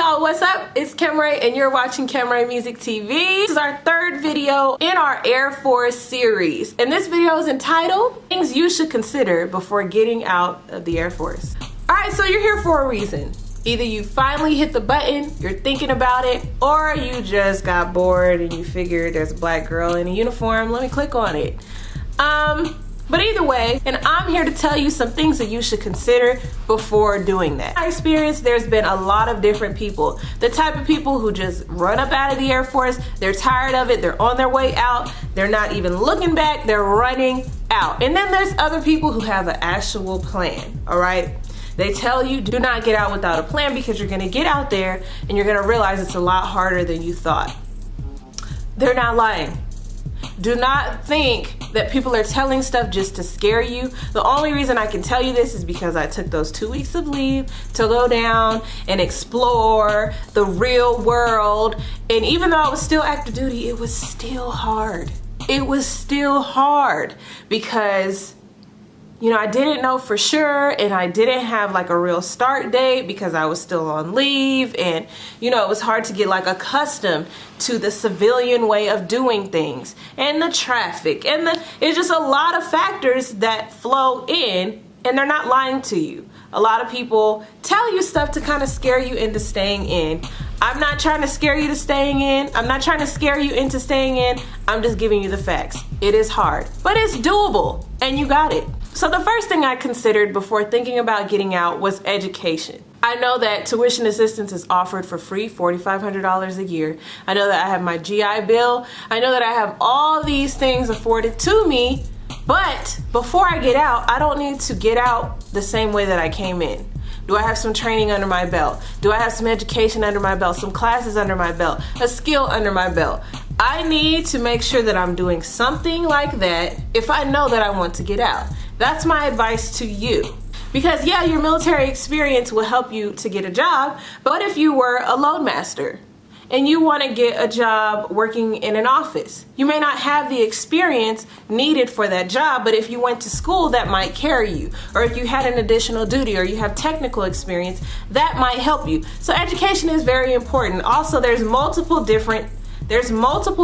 y'all, what's up? It's Kemray and you're watching Kemray Music TV. This is our third video in our Air Force series. And this video is entitled, Things You Should Consider Before Getting Out of the Air Force. Alright, so you're here for a reason. Either you finally hit the button, you're thinking about it, or you just got bored and you figured there's a black girl in a uniform, let me click on it. But either way, and I'm here to tell you some things that you should consider before doing that. In my experience, there's been a lot of different people. The type of people who just run up out of the Air Force, they're tired of it, they're on their way out, they're not even looking back, they're running out. And then there's other people who have an actual plan, all right? They tell you do not get out without a plan because you're gonna get out there and you're gonna realize it's a lot harder than you thought. They're not lying. Do not think that people are telling stuff just to scare you. The only reason I can tell you this is because I took those 2 weeks of leave to go down and explore the real world. And even though I was still active duty, it was still hard. It was still hard because, you know, I didn't know for sure and I didn't have like a real start date because I was still on leave, and you know, it was hard to get like accustomed to the civilian way of doing things and the traffic and it's just a lot of factors that flow in, and they're not lying to you. A lot of people tell you stuff to kind of scare you into staying in. I'm not trying to scare you to staying in. I'm not trying to scare you into staying in. I'm just giving you the facts. It is hard, but it's doable and you got it. So the first thing I considered before thinking about getting out was education. I know that tuition assistance is offered for free, $4,500 a year. I know that I have my GI Bill. I know that I have all these things afforded to me, but before I get out, I don't need to get out the same way that I came in. Do I have some training under my belt? Do I have some education under my belt? Some classes under my belt? A skill under my belt? I need to make sure that I'm doing something like that if I know that I want to get out. That's my advice to you. Because yeah, your military experience will help you to get a job, but if you were a loadmaster and you want to get a job working in an office, you may not have the experience needed for that job, but if you went to school, that might carry you. Or if you had an additional duty or you have technical experience, that might help you. So education is very important. Also, there's multiple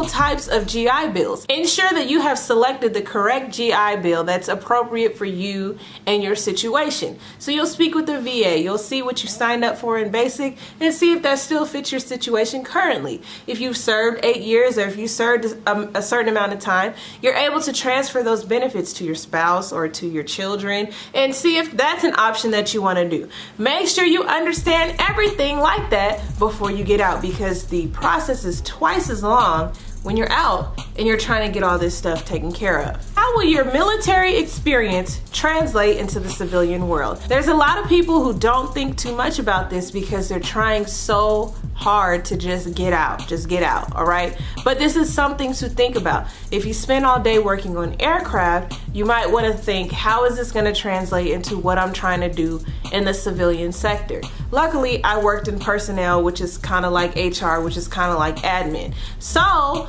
types of GI Bills. Ensure that you have selected the correct GI Bill that's appropriate for you and your situation. So you'll speak with the VA, you'll see what you signed up for in basic and see if that still fits your situation currently. If you've served 8 years or if you served a certain amount of time, you're able to transfer those benefits to your spouse or to your children and see if that's an option that you want to do. Make sure you understand everything like that before you get out, because the process is twice as long when you're out and you're trying to get all this stuff taken care of. How will your military experience translate into the civilian world? There's a lot of people who don't think too much about this because they're trying so hard to just get out, all right? But this is something to think about. If you spend all day working on aircraft, you might want to think, how is this going to translate into what I'm trying to do in the civilian sector? Luckily, I worked in personnel, which is kind of like HR, which is kind of like admin. So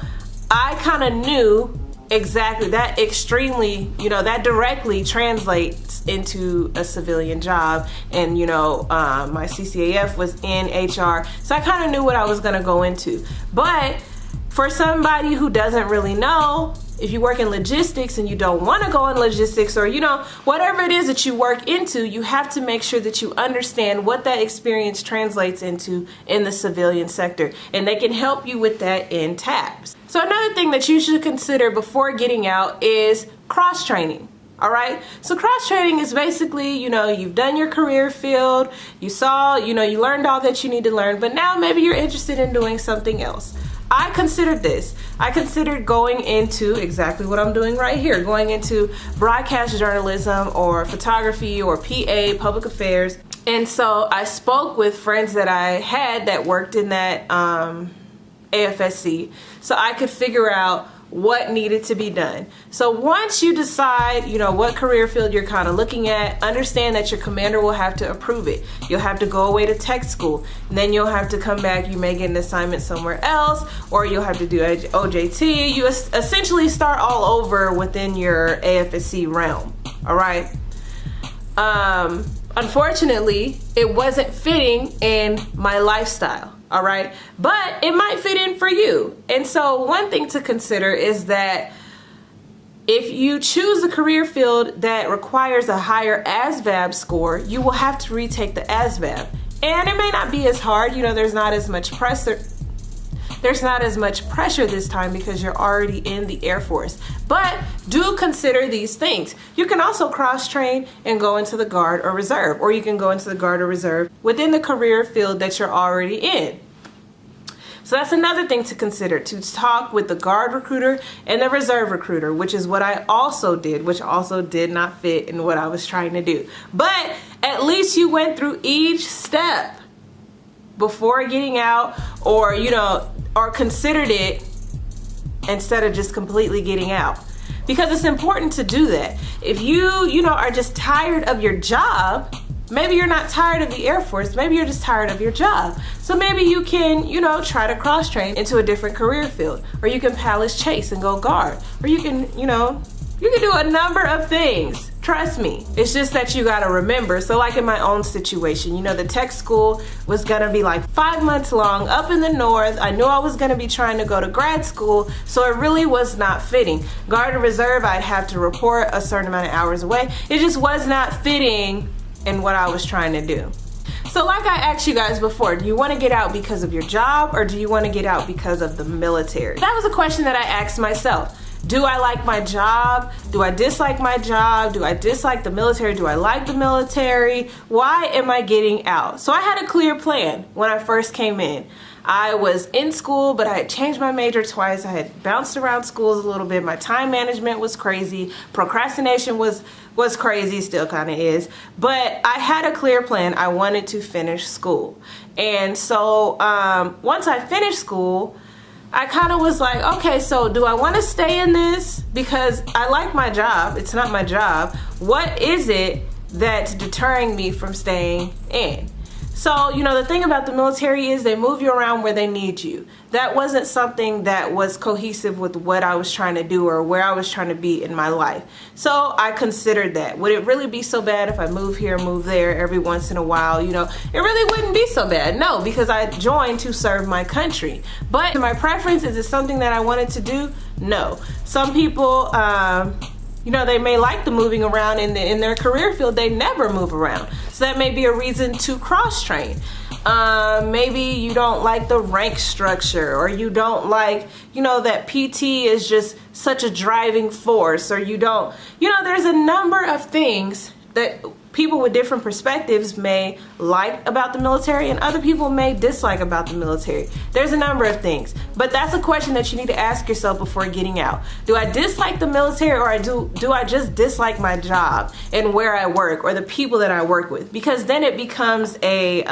I kind of knew exactly that that directly translates into a civilian job. And my CCAF was in HR, so I kind of knew what I was going to go into. But for somebody who doesn't really know, if you work in logistics and you don't want to go in logistics, or whatever it is that you work into, you have to make sure that you understand what that experience translates into in the civilian sector, and they can help you with that in TAPS. So another thing that you should consider before getting out is cross-training. All right, so cross-training is basically, you've done your career field, you learned all that you need to learn, but now maybe you're interested in doing something else. I considered this. I considered going into exactly what I'm doing right here, going into broadcast journalism or photography or PA, public affairs. And so I spoke with friends that I had that worked in that AFSC, so I could figure out what needed to be done. So once you decide, what career field you're kind of looking at, understand that your commander will have to approve it. You'll have to go away to tech school, and then you'll have to come back. You may get an assignment somewhere else, or you'll have to do OJT. You essentially start all over within your AFSC realm. All right. Unfortunately, it wasn't fitting in my lifestyle, all right? But it might fit in for you. And so one thing to consider is that if you choose a career field that requires a higher ASVAB score, you will have to retake the ASVAB. And it may not be as hard, you know, there's not as much pressure this time because you're already in the Air Force. But do consider these things. You can also cross-train and go into the Guard or Reserve, or you can go into the Guard or Reserve within the career field that you're already in. So that's another thing to consider, to talk with the Guard recruiter and the Reserve recruiter, which is what I also did, which also did not fit in what I was trying to do. But at least you went through each step before getting out, or, you know, or considered it instead of just completely getting out. Because it's important to do that. If you know, are just tired of your job, maybe you're not tired of the Air Force, maybe you're just tired of your job. So maybe you can, you know, try to cross-train into a different career field, or you can Palace Chase and go Guard, or you can, you know, you can do a number of things. Trust me. It's just that you gotta remember. So like in my own situation, you know, the tech school was gonna be like 5 months long up in the north. I knew I was gonna be trying to go to grad school, so it really was not fitting. Guard and Reserve, I'd have to report a certain amount of hours away. It just was not fitting in what I was trying to do. So like I asked you guys before, do you want to get out because of your job, or do you want to get out because of the military? That was a question that I asked myself. Do I like my job? Do I dislike my job? Do I dislike the military? Do I like the military? Why am I getting out? So I had a clear plan when I first came in. I was in school, but I had changed my major twice. I had bounced around schools a little bit. My time management was crazy. Procrastination was crazy, still kind of is. But I had a clear plan. I wanted to finish school. And so once I finished school, I kind of was like, okay, so do I want to stay in this? Because I like my job. It's not my job. What is it that's deterring me from staying in? So, you know, the thing about the military is they move you around where they need you. That wasn't something that was cohesive with what I was trying to do or where I was trying to be in my life. So I considered that. Would it really be so bad if I move here, move there every once in a while? You know, it really wouldn't be so bad. No, because I joined to serve my country. But my preference, is it something that I wanted to do? No. Some people, you know, they may like the moving around in their career field. They never move around. So that may be a reason to cross-train. Maybe you don't like the rank structure, or you don't like, you know, that PT is just such a driving force, or you don't, you know, there's a number of things that people with different perspectives may like about the military, and other people may dislike about the military. There's a number of things, but that's a question that you need to ask yourself before getting out. Do I dislike the military, or do I just dislike my job and where I work, or the people that I work with? Because then it becomes a,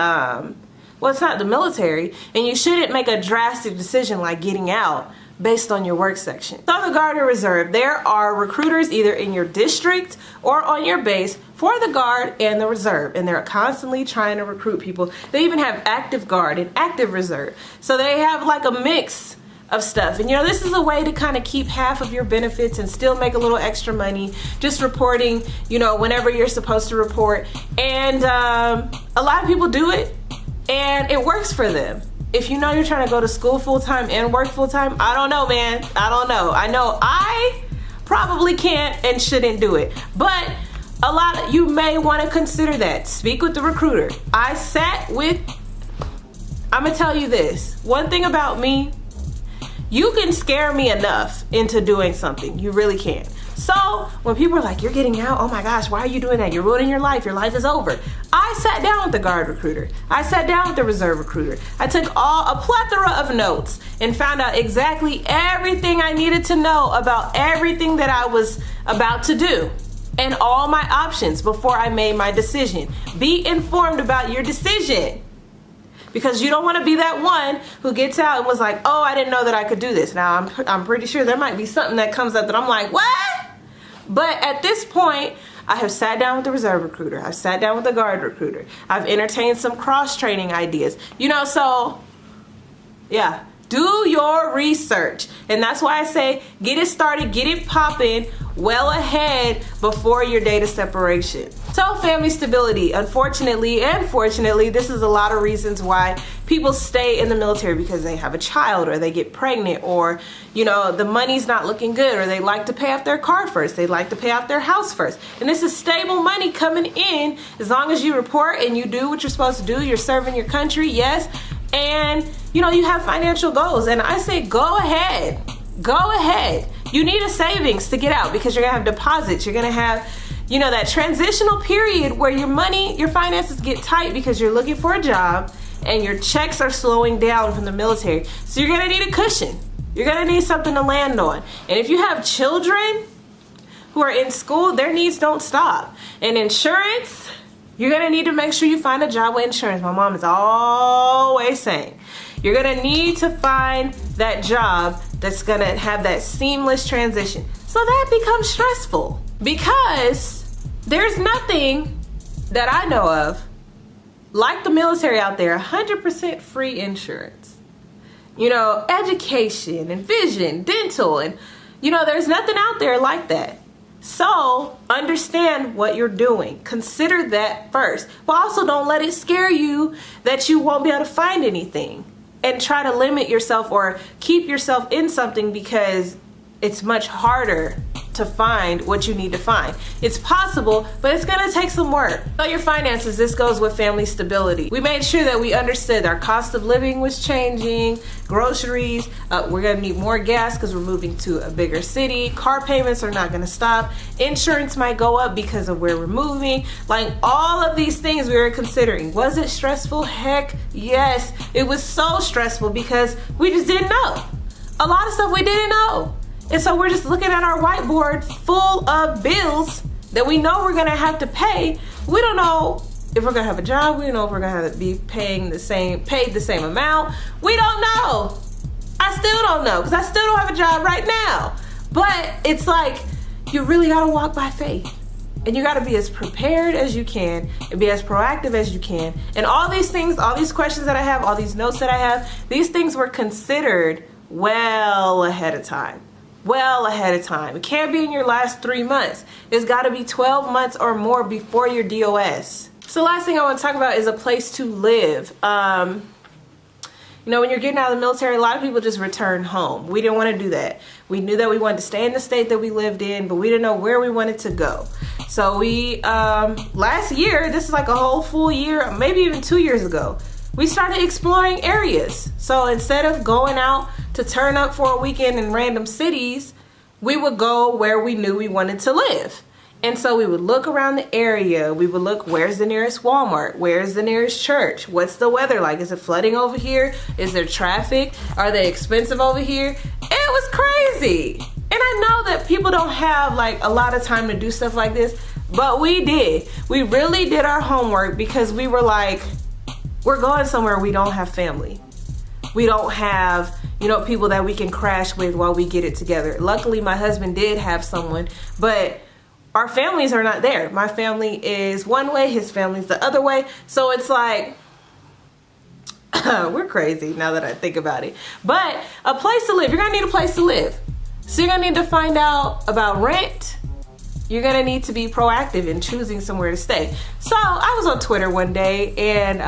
well, it's not the military, and you shouldn't make a drastic decision like getting out based on your work section. So the Guard or Reserve, there are recruiters either in your district or on your base for the Guard and the Reserve, and they're constantly trying to recruit people. They even have active Guard and active Reserve. So they have like a mix of stuff. And you know, this is a way to kind of keep half of your benefits and still make a little extra money, just reporting, you know, whenever you're supposed to report. And a lot of people do it, and it works for them. If you know you're trying to go to school full-time and work full-time, I don't know, man. I don't know. I know I probably can't and shouldn't do it. But a lot of you may want to consider that. Speak with the recruiter. I'm gonna tell you this. One thing about me, you can scare me enough into doing something. You really can. So when people are like, you're getting out, oh my gosh, why are you doing that? You're ruining your life is over. I sat down with the Guard recruiter. I sat down with the Reserve recruiter. I took a plethora of notes and found out exactly everything I needed to know about everything that I was about to do and all my options before I made my decision. Be informed about your decision, because you don't want to be that one who gets out and was like, oh, I didn't know that I could do this. Now I'm pretty sure there might be something that comes up that I'm like, what? But at this point, I have sat down with the Reserve recruiter. I've sat down with the Guard recruiter. I've entertained some cross-training ideas. You know, so yeah, do your research. And that's why I say get it started, get it popping well ahead before your date of separation. So family stability, unfortunately and fortunately, this is a lot of reasons why people stay in the military, because they have a child or they get pregnant, or the money's not looking good, or they like to pay off their car first, they like to pay off their house first. And this is stable money coming in as long as you report and you do what you're supposed to do. You're serving your country, yes, and you have financial goals. And I say go ahead. You need a savings to get out, because you're gonna have deposits, you're gonna have that transitional period where your finances get tight because you're looking for a job and your checks are slowing down from the military. So you're gonna need a cushion. You're gonna need something to land on. And if you have children who are in school, their needs don't stop. And insurance, you're gonna need to make sure you find a job with insurance. My mom is always saying, you're gonna need to find that job that's gonna have that seamless transition. So that becomes stressful, because there's nothing that I know of like the military out there. 100% free insurance, education and vision, dental, and there's nothing out there like that. So understand what you're doing. Consider that first, but also don't let it scare you that you won't be able to find anything, and try to limit yourself or keep yourself in something because it's much harder to find what you need to find. It's possible, but it's gonna take some work. So your finances, this goes with family stability. We made sure that we understood our cost of living was changing, groceries, we're gonna need more gas because we're moving to a bigger city, car payments are not gonna stop, insurance might go up because of where we're moving. Like, all of these things we were considering. Was it stressful? Heck yes. It was so stressful because we just didn't know. A lot of stuff we didn't know. And so we're just looking at our whiteboard full of bills that we know we're gonna have to pay. We don't know if we're gonna have a job. We don't know if we're gonna have to be paid the same amount. We don't know. I still don't know, because I still don't have a job right now. But it's like, you really gotta walk by faith. And you gotta be as prepared as you can and be as proactive as you can. And all these things, all these questions that I have, all these notes that I have, these things were considered well ahead of time. It can't be in your last 3 months. It's got to be 12 months or more before your DOS. So last thing I want to talk about is a place to live. When you're getting out of the military, a lot of people just return home. We didn't want to do that. We knew that we wanted to stay in the state that we lived in, but we didn't know where we wanted to go. So we, last year, this is like a whole full year, maybe even 2 years ago, we started exploring areas. So instead of going out to turn up for a weekend in random cities, we would go where we knew we wanted to live. And so we would look around the area. We would look, where's the nearest Walmart? Where's the nearest church? What's the weather like? Is it flooding over here? Is there traffic? Are they expensive over here? It was crazy. And I know that people don't have like a lot of time to do stuff like this, but we did. We really did our homework, because we were like, we're going somewhere we don't have family. We don't have, people that we can crash with while we get it together. Luckily, my husband did have someone, but our families are not there. My family is one way, his family's the other way. So it's like, we're crazy now that I think about it. But a place to live, you're gonna need a place to live. So you're gonna need to find out about rent. You're gonna need to be proactive in choosing somewhere to stay. So I was on Twitter one day, and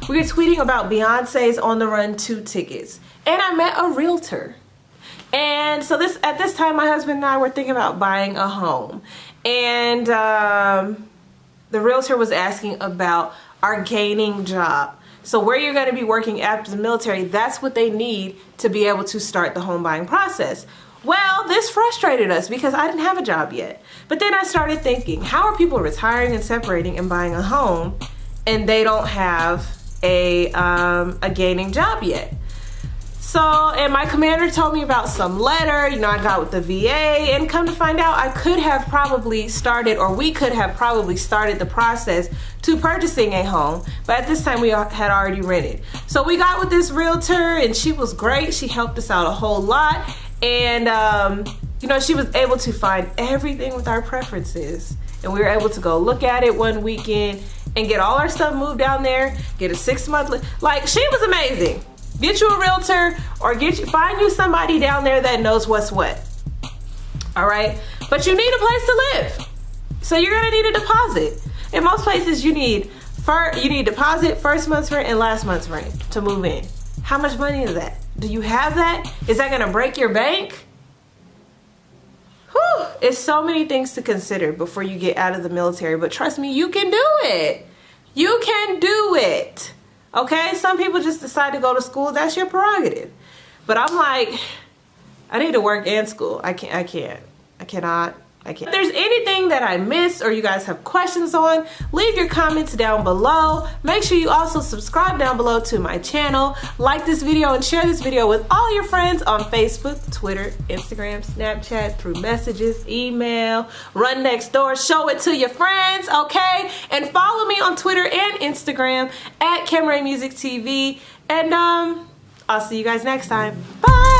we were tweeting about Beyonce's On the Run 2 tickets. And I met a realtor. And so at this time, my husband and I were thinking about buying a home. And the realtor was asking about our gaining job. So where you're gonna be working after the military, that's what they need to be able to start the home buying process. Well, this frustrated us because I didn't have a job yet. But then I started thinking, how are people retiring and separating and buying a home and they don't have a gaining job yet? So, and my commander told me about some letter, I got with the VA, and come to find out, I could have probably started, or we could have probably started the process to purchasing a home, but at this time we had already rented. So we got with this realtor, and she was great. She helped us out a whole lot, and she was able to find everything with our preferences, and we were able to go look at it one weekend and get all our stuff moved down there, get a 6-month, she was amazing. Get you a realtor, or find you somebody down there that knows what's what. All right, but you need a place to live, so you're gonna need a deposit. In most places, you need deposit, first month's rent, and last month's rent to move in. How much money is that? Do you have that? Is that gonna break your bank? Whew, it's so many things to consider before you get out of the military, but trust me, you can do it. You can do it. Okay? Some people just decide to go to school. That's your prerogative. But I'm like, I need to work and school. I cannot. If there's anything that I missed or you guys have questions on, leave your comments down below. Make sure you also subscribe down below to my channel. Like this video and share this video with all your friends on Facebook, Twitter, Instagram, Snapchat, through messages, email, run next door, show it to your friends, okay? And follow me on Twitter and Instagram at Camray Music TV. And I'll see you guys next time. Bye!